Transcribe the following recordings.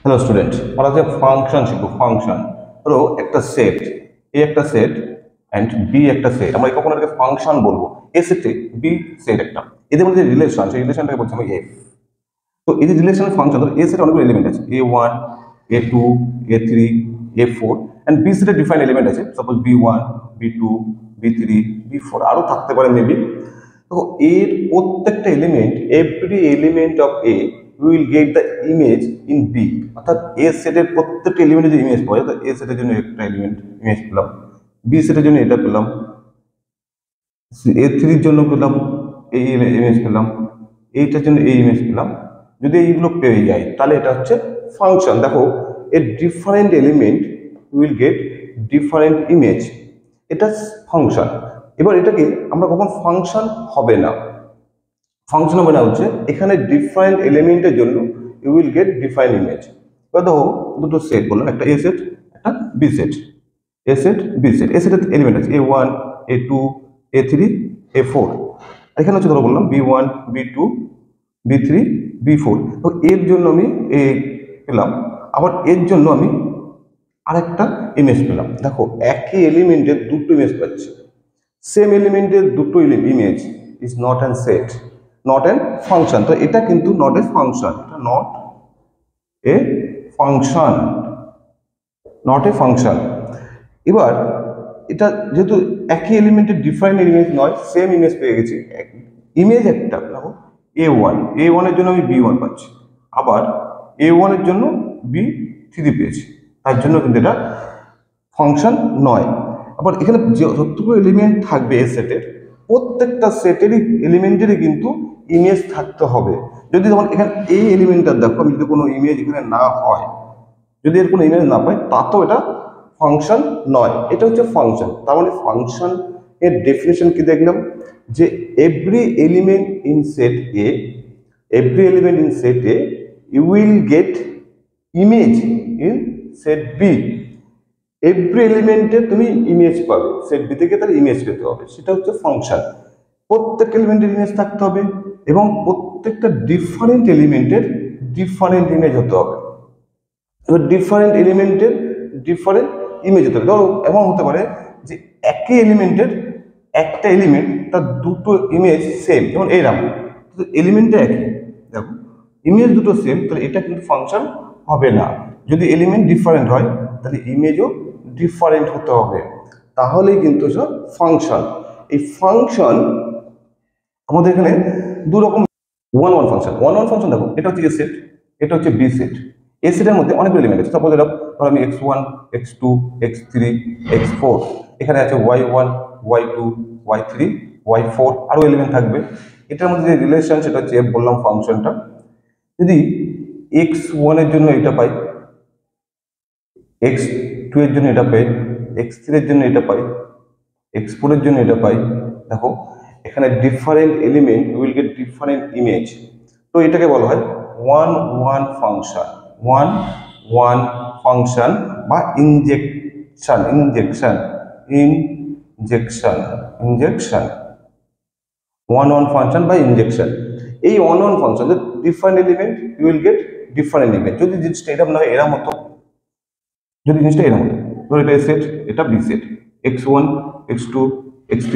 Hello student, আমরা যে function শিখবো। ফাংশন হলো একটা সেট, এ একটা সেট অ্যান্ড বি একটা সেট। আমরা কখন এটাকে ফাংশন বলবো? এ সেটে বি সেট একটা, এদের মধ্যে রিলেশন, সেই রিলেশনটাকে বলছি আমি এফ। তো এই যে রিলেশন ফাংশন, এ সেটে অনেকগুলো এলিমেন্ট আছে, A1, A2, A3, A4 and B সেটে ডিফাইন এলিমেন্ট আছে, suppose B1, B2, B3, B4, আরও থাকতে পারে মেবি। তো এর প্রত্যেকটা element, every element of A will get the image in B. অর্থাৎ এ সেটের প্রত্যেকটা এলিমেন্টের যে ইমেজ পাওয়া যায়, এ সেটের জন্য একটা এলিমেন্ট ইমেজ পেলাম, বি সেটের জন্য এটা পেলাম, A3-র জন্য পেলাম এই ইমেজ পেলাম, এইটার জন্য এই ইমেজ পেলাম। যদি এইগুলো পেয়ে যায় তাহলে এটা হচ্ছে ফাংশন। দেখো, এর different element will get different image, এটা ফাংশন। এবার এটাকে আমরা কখন ফাংশন হবে না, ফাংশন হবে না হচ্ছে এখানে ডিফারেন্ট এলিমেন্টের জন্য you will get different image. এবার দেখো, দুটো সেট বললাম, একটা এ সেট একটা B set. A set B set, A সেটের এলিমেন্ট আছে A1, A2, A3, A4। এখানে হচ্ছে ধরো বললাম B1, B2, B3, B4। তো এর জন্য আমি এ পেলাম, আবার এর জন্য আমি আরেকটা ইমেজ পেলাম। দেখো, একই এলিমেন্টের দুটো ইমেজ পাচ্ছি, সেম এলিমেন্টের দুটো image is not an set, not an function. তো এটা কিন্তু নট এ ফাংশন, এটা not a function, not a function. এবার এটা যেহেতু একই এলিমেন্টের ডিফারেন্ট ইমেজ নয়, সেম ইমেজ পেয়ে গেছি, ইমেজ একটা। দেখো, A1 এর জন্য আমি B1 পাচ্ছি, আবার A1 এর জন্য B3 পেয়েছি, তার জন্য কিন্তু এটা ফাংশন নয়। আবার এখানে যতগুলো এলিমেন্ট থাকবে এই সেটের, প্রত্যেকটা সেটেরই এলিমেন্টেরই কিন্তু ইমেজ থাকতে হবে। যদি যেমন এখানে এই এলিমেন্টটা দেখো, আমি যদি কোনো ইমেজ এখানে না হয়, যদি এর কোনো ইমেজ না পাই, তাতেও এটা ফাংশন নয়, এটা হচ্ছে ফাংশন। তার মানে ফাংশন এর ডেফিনেশন কি দেখলাম, যে every element in set A, every element in set A you will get image in set B. Every এলিমেন্টে তুমি ইমেজ পাবে, সেট বি থেকে তার ইমেজ পেতে হবে, সেটা হচ্ছে ফাংশন। প্রত্যেক এলিমেন্টের ইমেজ থাকতে হবে এবং প্রত্যেকটা ডিফারেন্ট এলিমেন্টের ডিফারেন্ট ইমেজ হতে হবে। এবার ডিফারেন্ট এলিমেন্টের ডিফারেন্ট ইমেজ হতে হবে। ধরো এমন হতে পারে যে একই এলিমেন্টের একটা এলিমেন্ট তার দুটো ইমেজ সেম, যেমন এইরকম, এলিমেন্টটা একই, দেখো ইমেজ দুটো সেম, তাহলে এটা কিন্তু ফাংশন হবে না। যদি এলিমেন্ট ডিফারেন্ট হয় তাহলে ইমেজও ডিফারেন্ট হতে হবে, তাহলেই কিন্তু সব ফাংশন। এই ফাংশন আমাদের এখানে দু রকম, ওয়ান ফাংশন। ওয়ান ফাংশন দেখো, এটা হচ্ছে এ সেট, এটা হচ্ছে বি সেট। এ সেটের মধ্যে অনেকগুলো এলিমেন্ট আছে, সাপোজ এটা ধরো আমি x1, x2, x3, x4, এখানে আছে y1, y2, y3, y4, আরো এলিমেন্ট থাকবে। এটার মধ্যে যে রিলেশন সেটা হচ্ছে বললাম ফাংশনটা। যদি x1 এর জন্য এটা পাই, x2 এর জন্য এটা পাই, x3 এর জন্য এটা পাই, x4 এর জন্য এটা পাই, দেখো এখানে different element will get different image. তো এটাকে বলা হয় ওয়ান ফাংশন, ওয়ান ফাংশন বা ইনজেকশন, ওয়ান ফাংশন বা ইনজেকশন। এই one function different element you will get different image. যদি জিনিসটা এরকম না হয়, এরকম হতো, যদি জিনিসটা এরকম হতো, ধরো এটা সেট, এটা B set, x1, x2, x3,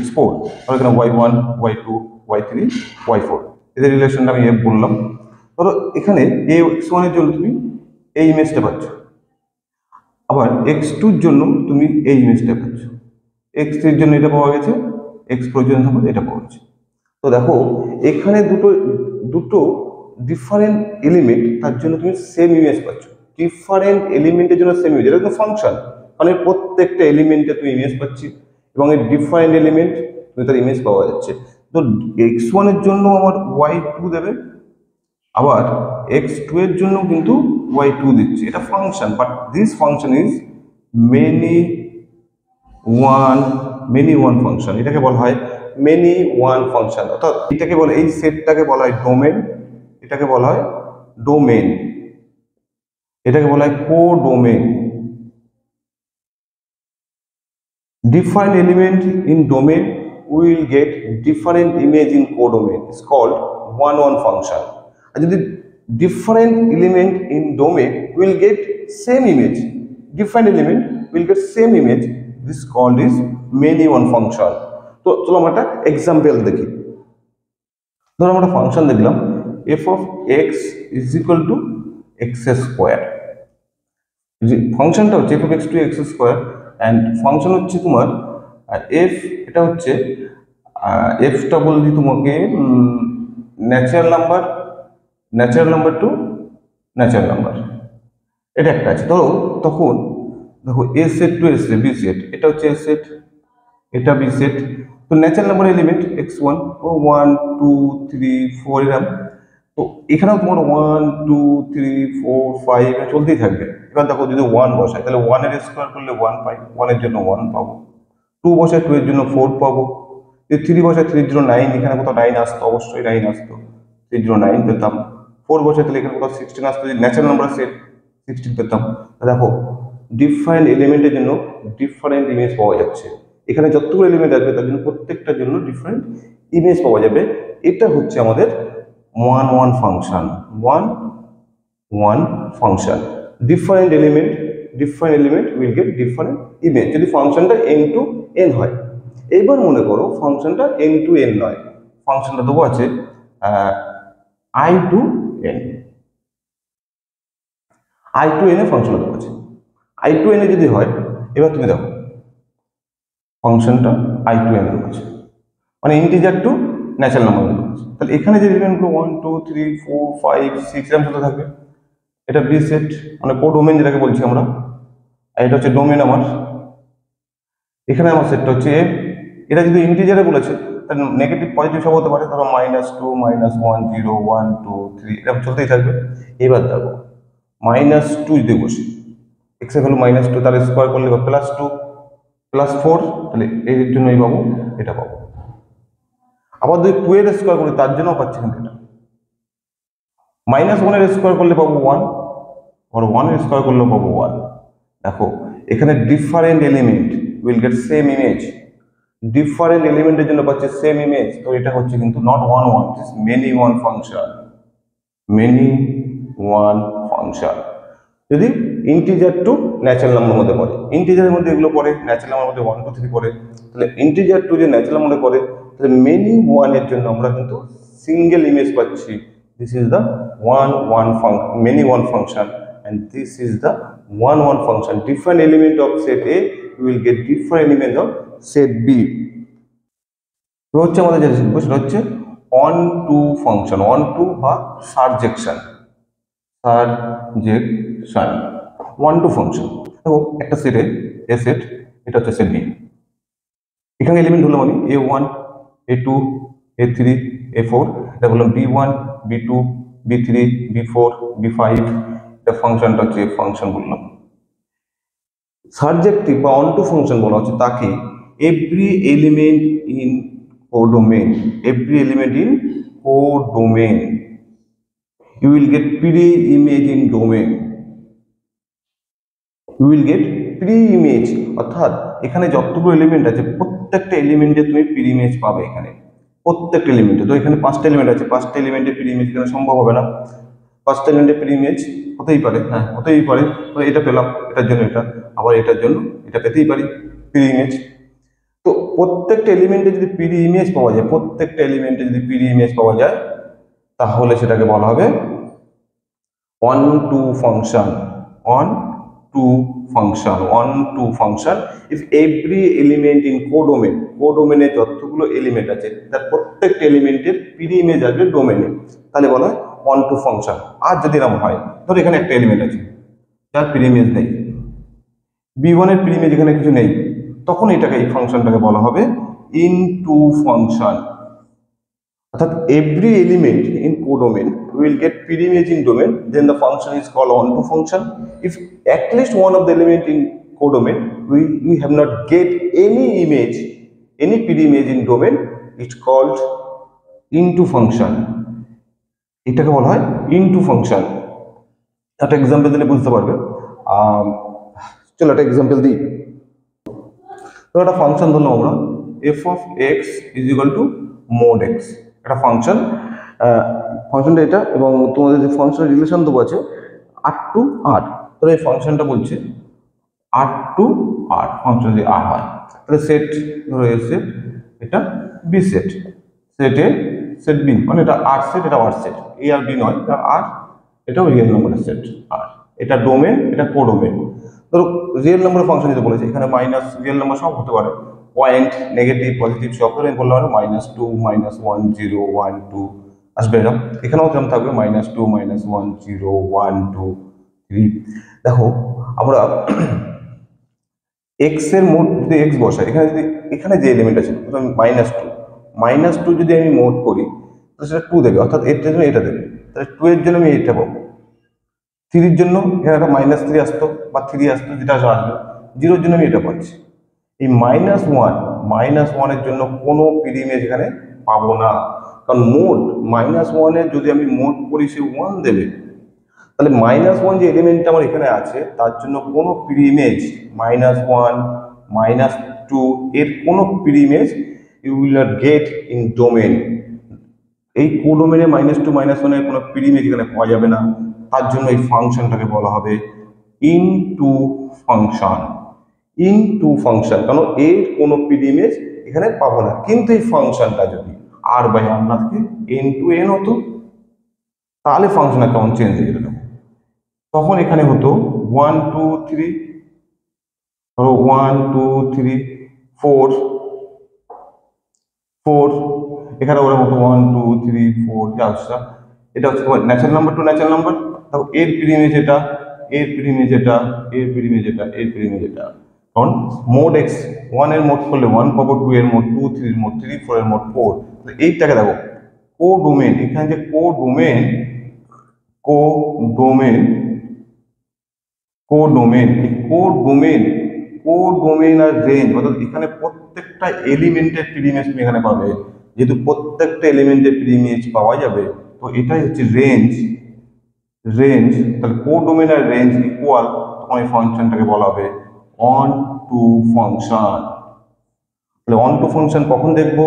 x4, আর এখানে y1, y2, y3, y4, এদের রিলেশনটা আমি বললাম। ধরো এখানে x1 এর জন্য তুমি এই ইমেজটা পাচ্ছ, আবার x2 এর জন্য তুমি এই ইমেজটা পাচ্ছ, x3 এর জন্য এটা পাওয়া গেছে, x4 এর জন্য এটা পাওয়া গেছে। তো দেখো এখানে দুটো দুটো ডিফারেন্ট এলিমেন্ট, তার জন্য তুমি সেম ইমেজ পাচ্ছ। ডিফারেন্ট এলিমেন্টের জন্য সেম ইমেজ, এটা তো ফাংশন, মানে প্রত্যেকটা এলিমেন্টে তুমি ইমেজ পাচ্ছি এবং এই ডিফারেন্ট এলিমেন্ট তুমি তার ইমেজ পাওয়া যাচ্ছে। তো x1 এর জন্য আমার y2 দেবে, আবার x2 এর জন্য কিন্তু y2 দিচ্ছে, এটা function. But this function is many one function, এটাকে বলা হয় মেনি ওয়ান ফাংশন। অর্থাৎ এটাকে বলে, এই সেটটাকে বলা হয় ডোমেন, এটাকে বলা হয় ডোমেন, এটাকে বলা হয় codomain. Different element in domain will get different image in codomain. It's called one function. আর যদি different element in domain will get same image. Different element will get same image. This called is many one function. তো চলো আমরা একটা example দেখি। ধরো আমরা function দেখলাম f of x is equal to x square. যে ফাংশনটা হচ্ছে f of x to x square and function হচ্ছে তোমার f, এটা হচ্ছে f টা বললি তোমাকে natural number to natural number, এটা একটা আছে। ধরো তখন দেখো a set to a set b set, এটা হচ্ছে a সেট, এটা b সেট। তো ন্যাচারাল নাম্বার এলিমেন্ট x1 ও 1 2 3 4 এরকম। তো এখানেও তোমার 1 2 3 4 5 চলতেই থাকবে। এবার দেখো যদি 1 বসাই তাহলে 1 এর স্কয়ার করলে 1 পাই, 1 এর জন্য 1 পাবো। 2 বসাই 2 এর জন্য 4 পাবো। যদি 3 বসাই 3 এর জন্য 9, এখানে কোথাও 9 আসতো, অবশ্যই 9 আসতো, 3 এর জন্য 9 পেতাম। 4 বসাই তাহলে এখানে কোথাও 16 আসতো, যদি ন্যাচারাল নাম্বার সেট 16 পেতাম। দেখো ডিফারেন্ট এলিমেন্টের জন্য ডিফারেন্ট ইমেজ পাওয়া যাচ্ছে। এখানে যতগুলো এলিমেন্ট আসবে তার জন্য প্রত্যেকটার জন্য ডিফারেন্ট ইমেজ পাওয়া যাবে। এটা হচ্ছে আমাদের one function, one function. Different element will get different image যদি ফাংশনটা n টু n হয়। এবার মনে করো ফাংশনটা n টু n নয়, ফাংশনটা দেবো আছে i to n, i to n এ ফাংশন দেবো আছে। i টু n এ যদি হয়, এবার তুমি দেখো ফাংশনটা i টু n দেবো আছে, মানে ইন্টিজার টু ন্যাচারাল নাম্বার দেবো আছে। তাহলে এখানে যে এলিমেন্টগুলো 1 2 3 4 5 6 এরকম চলতে থাকবে। এটা বি সেট, মানে কোডোমেন যেটাকে বলছি আমরা, আর এটা হচ্ছে ডোমেন আমার। এখানে আমার সেটটা হচ্ছে এ। এটা যদি ইন্টিজারে বলেছে তাহলে নেগেটিভ পজিটিভ সব হতে পারে, ধরো -2 -1 0 1 2 3 এরকম চলতেই থাকবে। এবার দেখো -2 যদি বসি, এক্স এর ভ্যালু -2, তার স্কোয়ার করলে +2 +4, তাহলে এর জন্য এই পাবো, এটা পাবো। আবার যদি 2 এর স্কোয়ার করি তার জন্য পাচ্ছি কিন্তু এটা। -1 এর স্কোয়ার করলে পাবো 1, আর 1 এর স্কোয়ার করলে পাবো 1। দেখো এখানে different element will get same image, different এলিমেন্টের জন্য পাচ্ছে সেম ইমেজ। তো এটা হচ্ছে কিন্তু not one it is many one function, many one function. যদি ইন্টিজার টু ন্যাচারাল নাম্বার মধ্যে পড়ে, ইন্টিজারের মধ্যে এগুলো পড়ে, ন্যাচারাল নাম্বার মধ্যে 1 2 3 পড়ে, তাহলে ইন্টিজার টু যে ন্যাচারাল মধ্যে পড়ে, তাহলে মেনি ওয়ানের জন্য আমরা কিন্তু সিঙ্গেল ইমেজ পাচ্ছি। This is the many one function, and this is the one function. Different element of set A will get different element of set B. হচ্ছে আমাদের যেটা শিখবো সেটা হচ্ছে onto function, onto বা surjection, one two function. দেখো একটা সেটে এ সেট, এটা হচ্ছে সেট বি। এখানে এলিমেন্ট হলো আমি A1 A2 A3 A4, এটা বললাম B1 B2 B3 B4 B5, এটা ফাংশনটা হচ্ছে ফাংশন বললাম। সাবজেক্টিভ বা অন টু ফাংশন বলা হচ্ছে তাকে every element in codomain, every element in codomain you will get pre-image in domain, you will get pre-image, অর্থাৎ এখানে যতগুলো এলিমেন্ট আছে প্রত্যেকটা এলিমেন্টে তুমি প্রি-ইমেজ পাবে। এখানে প্রত্যেকটা এলিমেন্টে, তো এখানে 5টা এলিমেন্ট আছে, 5টা এলিমেন্টে প্রি-ইমেজ এখানে সম্ভব হবে না। 5টা এলিমেন্টে প্রি-ইমেজ হতেই পারে, হ্যাঁ হতেই পারে। এটা পেলাম, এটার জন্য এটা, আবার এটার জন্য এটা পেতেই পারি প্রি-ইমেজ। তো প্রত্যেকটা এলিমেন্টে যদি প্রি-ইমেজ পাওয়া যায়, প্রত্যেকটা এলিমেন্টে যদি প্রি-ইমেজ পাওয়া যায়, তাহলে সেটাকে বলা হবে onto function, onto function, onto function. If every element in codomain, কোডোমেনে যতগুলো এলিমেন্ট আছে তার প্রত্যেকটা এলিমেন্টের প্রি-ইমেজ আসবে ডোমেনে, তাহলে বলা হয় অন টু ফাংশন। আর যদি এরকম হয়, ধরো এখানে একটা এলিমেন্ট আছে যার প্রি-ইমেজ নেই, B1 এর প্রি-ইমেজ এখানে কিছু নেই, তখন এটাকে, এই ফাংশনটাকে বলা হবে ইন টু ফাংশন। অর্থাৎ every element in codomain will get pre-image in domain, then the function is called onto function. If at least one of the element in codomain we have not get any image, any pre-image in domain, it's called into function. এটাকে বলা হয় into function। একটা example দিলে বুঝতে পারবে। চলো একটা example দিই। তো একটা ফাংশন ধরলাম আমরা f of x is equal to mod x, একটা ফাংশন। ফাংশনটা এটা, এবং তোমাদের যে ফাংশনের রিলেশন দেবো আছে আর টু আর, তাহলে এই ফাংশনটা বলছে আর টু আর, ফাংশন যদি আর হয় তাহলে সেট ধরো এ সেট, এটা B set, set A set B, মানে এটা আর সেট, এটা আর সেট, এ আর বি নয়, এটা আর, এটাও রিয়েল নাম্বারের সেট আর, এটা ডোমেন, এটা কোডোমেন। ধরো রিয়েল নাম্বার ফাংশন যেটা বলেছে এখানে মাইনাস, রিয়েল নাম্বার সব হতে পারে, পয়েন্ট, নেগেটিভ, পজিটিভ সব, ধরে আমি বললাম -2, -1, 0, 1, 2 আসবে এরকম, এখানেও যেমন থাকবে -2, -1, 0, 1, 2, 3। দেখো আমরা এক্স এর মোড যদি এক্স বসাই, এখানে যদি এখানে যে এলিমেন্ট আছে -2 যদি আমি মোড করি তাহলে সেটা 2 দেবে, অর্থাৎ এর জন্য এটা দেবে, তাহলে 2 এর জন্য আমি এটা পাবো, 3 এর জন্য এখানে একটা -3 আসতো বা 3 আসতো, যেটা আসবে, 0 এর জন্য আমি এটা পাচ্ছি। এই -1 এর জন্য কোনো পিড ইমেজ এখানে পাবো না, কারণ মোড -1 এর যদি আমি মোড করি সে 1 দেবে, তাহলে -1 যে এলিমেন্টটা আমার এখানে আছে তার জন্য কোনো পিড ইমেজ -1, -2 এর কোনো pre image you will not get in domain. এই কোডোমেনে -2, -1 এর কোনো পিড ইমেজ এখানে পাওয়া যাবে না, তার জন্য এই ফাংশনটাকে বলা হবে ইনটু ফাংশন। ইনটু ফাংশন, কারণ এর কোনো পিড ইমেজ এখানে পাবো না, কিন্তু এই ফাংশনটা যদি আর বাই আর না থাকে এন টু এন হতো, তাহলে ফাংশনের কেমন চেঞ্জ হয়ে যেত, তখন এখানে হতো 1, 2, 3, ধরো 1, 2, 3, 4, এখানে ওরা মতো 1, 2, 3, 4 যা আসছে, এটা হচ্ছে তোমার natural number to natural number. দেখো এর পিড ইমেজ এটা, এর পিড ইমেজ এটা, এর পিড ইমেজ এটা, এর পিড ইমেজ এটা, কারণ মোড এক্স 1 এর মোড করলে 1 পাবো, 2 এর মোড 2, 3 এর মোড 3, 4 এর মোড 4, তাহলে এইটাকে দেখো কোডোমেন, এখানে যে কোডোমেন, কোডোমেন, কোডোমেন, এই কোডোমেন আর রেঞ্জ, অর্থাৎ এখানে প্রত্যেকটা এলিমেন্টের পিড ইমেজ তুমি এখানে পাবে, যেহেতু প্রত্যেকটা এলিমেন্টের পিড ইমেজ পাওয়া যাবে, তো এটাই হচ্ছে রেঞ্জ। তাহলে কোডোমেন আর রেঞ্জ ইকুয়াল, তখন এই ফাংশনটাকে বলা হবে অন টু ফাংশন। তাহলে অন টু ফাংশন কখন দেখবো,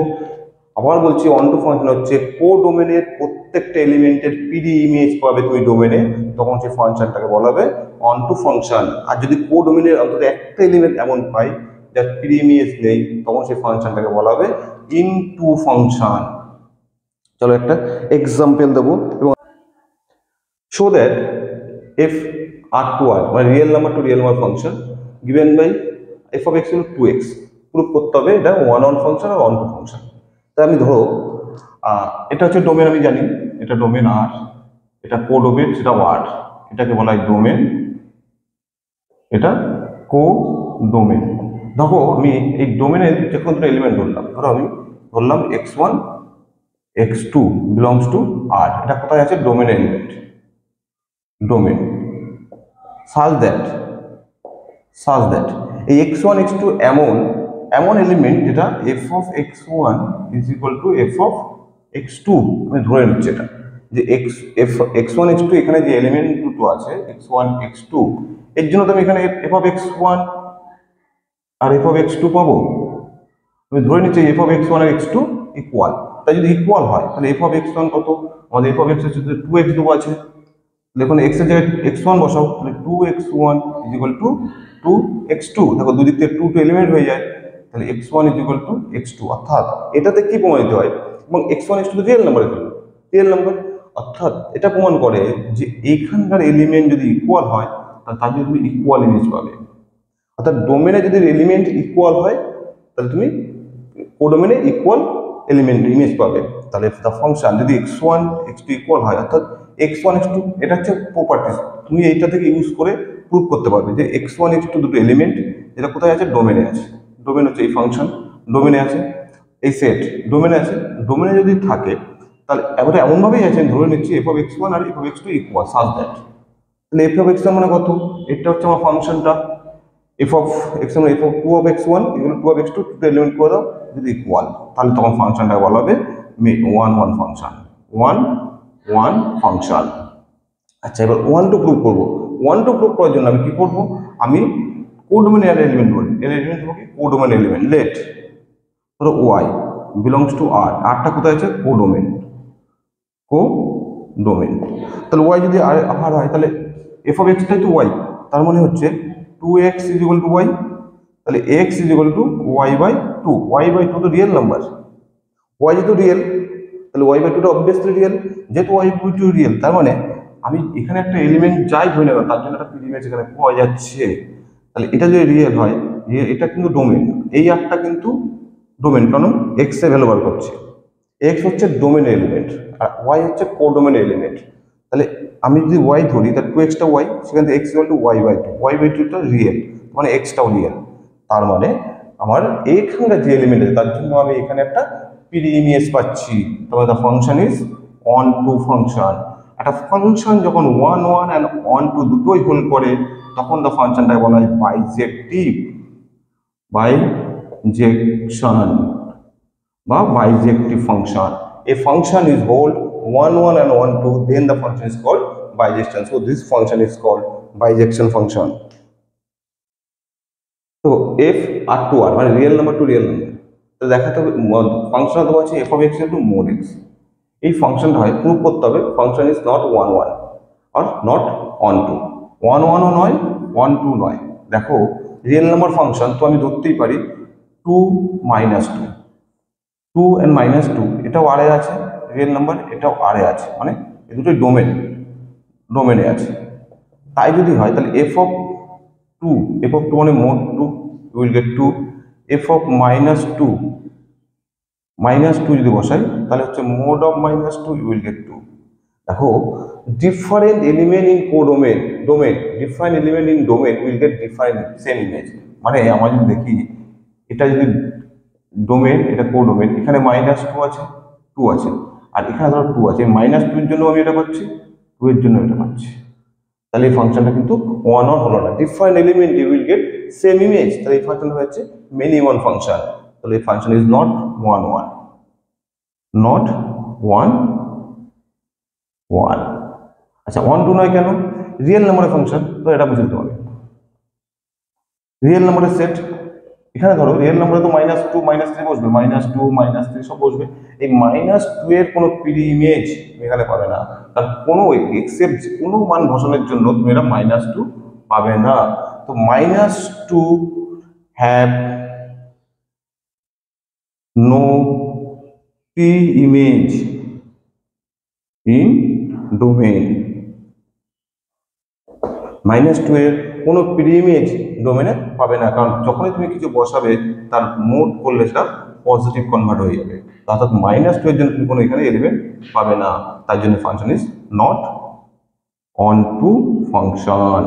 আবার বলছি অন টু ফাংশন হচ্ছে কোডোমেনের প্রত্যেকটা এলিমেন্টের পিডি ইমেজ পাবে তুমি ডোমেনে, তখন সেই ফাংশনটাকে বলা হবে অন টু ফাংশন। আর যদি কোডোমেনের অন্তত একটা এলিমেন্ট এমন পাই যার পিডি ইমেজ নেই, তখন সেই ফাংশনটাকে বলা হবে ইনটু ফাংশন। চলো একটা এক্সাম্পল দেবো, এবং show that if r to r মানে real number to real number function given by f of x equal to 2x, proof করতে হবে এটা ওয়ান অন ফাংশন আর অন টু ফাংশন। তাই আমি ধরো এটা হচ্ছে ডোমেন, আমি জানি এটা ডোমেন আর, এটা কোডোমেন, সেটা আর, এটাকে বলা হয় ডোমেন, এটা কোডোমেন। দেখো আমি এই ডোমেনের যে কোনো দুটো এলিমেন্ট ধরলাম, ধরো আমি ধরলাম x1 x2 বিলংস টু আর, এটা কোথায় আছে domain element, domain such that এই x1 x2 এমন এলিমেন্ট যেটা f of x1 is equal to f of x2, আমি ধরে নিচ্ছি এটা যে x1 x2 এখানে যে এলিমেন্ট দুটো আছে x1 x2, এর জন্য তো আমি এখানে f of x1 আর f of x2 পাবো, আমি ধরে নিচ্ছি f of x1 R x2 equal. তাই যদি ইকুয়াল হয় তাহলে f of x1 কত, আমাদের f of x এর সাথে 2x দেবো আছে, দেখুন x এর জায়গায় x1 বসাও, তাহলে 2x1 is equal to 2x2, দেখো দুই দিক থেকে 2 এলিমেন্ট হয়ে যায়, তাহলে x1 is equal to x2, অর্থাৎ এটাতে কি প্রমাণিত হয়, এবং x1 x2 রিয়েল নাম্বারের জন্য রিয়েল নাম্বার, অর্থাৎ এটা প্রমাণ করে যে এইখানকার এলিমেন্ট যদি ইকুয়াল হয় তাহলে তার জন্য তুমি ইকুয়াল ইমেজ পাবে, অর্থাৎ ডোমেনে যদি এলিমেন্ট ইকুয়াল হয় তাহলে তুমি কোডোমেনে ইকুয়াল এলিমেন্ট ইমেজ পাবে। তাহলে দ্য ফাংশন যদি x1 x2 ইকুয়াল হয়, অর্থাৎ x1 x2 এটা হচ্ছে প্রপার্টিস, তুমি এইটা থেকে ইউজ করে প্রুভ করতে পারবে যে x1 x2 দুটো এলিমেন্ট যেটা কোথায় আছে ডোমেনে আছে, ডোমেন হচ্ছে এই ফাংশন ডোমেনে আছে, এই সেট ডোমেনে আছে, ডোমেনে যদি থাকে তাহলে এবারে এমনভাবেই আছে আমি ধরে নিচ্ছি f of x1 আর f of x2 equal such that, তাহলে f of x1 মানে কত, এটা হচ্ছে আমার ফাংশনটা f of x1 f of 2 of x1 equal to 2 of x2, দুটো এলিমেন্ট করে দাও, যদি ইকুয়াল তাহলে তখন ফাংশনটা বলা হবে 1 ফাংশন, 1 ফাংশন। আচ্ছা এবার 1 টু প্রুভ করবো, 1 টু প্রুভ করার জন্য আমি কি করবো, আমি কোডোমেন এলিমেন্ট বলি, এলিমেন্ট হবে কোডোমেন এলিমেন্ট, লেট ধরো y বিলংস টু r, rটা কোথায় আছে কোডোমেন, ডোমেন। তাহলে ওয়াই যদি আর হয় তাহলে এফ অফ এক্সটাই তো ওয়াই, তার মানে হচ্ছে 2x is equal to y. তাহলে x is equal to y by two. Y by two তো রিয়েল নাম্বার, ওয়াই যেহেতু রিয়েল তাহলে ওয়াই বাই টুটা অবভিয়াসলি রিয়েল। যেহেতু ওয়াই বাই টু রিয়েল তার মানে আমি এখানে একটা এলিমেন্ট যাই ধরে নেব তার জন্য একটা পিডি ইমেজ এখানে পাওয়া যাচ্ছে। তাহলে এটা যদি রিয়েল হয়, এটা কিন্তু ডোমেন, এই আরটা কিন্তু ডোমেন, কারণ এক্স এ ভ্যালু বার করছে। এক্স হচ্ছে ডোমেন এলিমেন্ট আর ওয়াই হচ্ছে কোডোমেন এলিমেন্ট। তাহলে আমি যদি ওয়াই ধরি তাহলে 2xটা ওয়াই, সেখান থেকে x equal to y by two. Y by টুটা রিয়েল মানে এক্সটাও রিয়েল। তার মানে আমার এইখানকার যে এলিমেন্ট আছে তার জন্য আমি এখানে একটা পিডি ইমেজ পাচ্ছি। তবে the function is onto function. একটা ফাংশন যখন 1 1 অ্যান্ড 1 2 দুটোই হোল্ড করে তখন দ্য ফাংশনটাকে বলা হয় বাইজেক্টিভ, বাইজেকশন বা বাইজেক্টিভ function. A function is hold 1 1 and 1 2, then the function is called bijection. So this function is called bijection function. তো f আর টু আর মানে real number to real number, তো দেখাতে হবে ফাংশন দেওয়া আছে f of x into mod x। এই ফাংশনটা হয় প্রুভ করতে হবে function is not 1 1 are not 1 2, 1 1 ও নয় 1 2 নয়। দেখো রিয়েল নাম্বার ফাংশন তো আমি ধরতেই পারি 2 minus 2, 2 and minus 2 এটাও আর এ আছে রিয়েল নাম্বার, এটাও আর এ আছে, মানে এই দুটোই ডোমেনে আছে। তাই যদি হয় তাহলে f of 2 মানে mod 2 you will get 2, f of minus 2 যদি বসাই তাহলে হচ্ছে mod of minus 2 you will get 2। দেখো different element in codomain different element in domain will get different same image. মানে আমরা যদি দেখি এটা যদি ডোমেন, এটা কোডোমেন, এখানে মাইনাস 2 আছে 2 আছে আর এখানে ধরো 2 আছে, মাইনাস 2 এর জন্য আমি এটা পাচ্ছি 2 এর জন্য এটা পাচ্ছি। তাহলে এই ফাংশনটা কিন্তু 1 1 হলো না, different element you will get same image. তাহলে এই ফাংশনটা হচ্ছে মেনি ওয়ান ফাংশন। তাহলে এই ফাংশন ইজ নট 1 1, নট 1 1। আচ্ছা 1 2 নয় কেন? রিয়েল নাম্বারের ফাংশন, তো এটা বুঝে দিতে হবে। রিয়েল নাম্বারের সেট, এখানে ধরো রিয়েল নাম্বারে তো মাইনাস 2 মাইনাস 3 বসবে, মাইনাস 2 মাইনাস 3 সব বসবে। এই মাইনাস 2 এর কোনো পিডি ইমেজ এখানে পাবে না, তার কোনো এক্সেপ্ট কোনো মান বসানোর জন্য তুমি এটা মাইনাস 2 পাবে না। তো minus 2 have no pre image in domain. Minus 2 এর কোনো পিডি ইমেজ ডোমেনে পাবে না, কারণ যখনই তুমি কিছু বসাবে তার মোড করলে সেটা পজিটিভ কনভার্ট হয়ে যাবে। অর্থাৎ মাইনাস 2 এর জন্য তুমি কোনো এখানে এলিমেন্ট পাবে না, তার জন্য function is not onto function.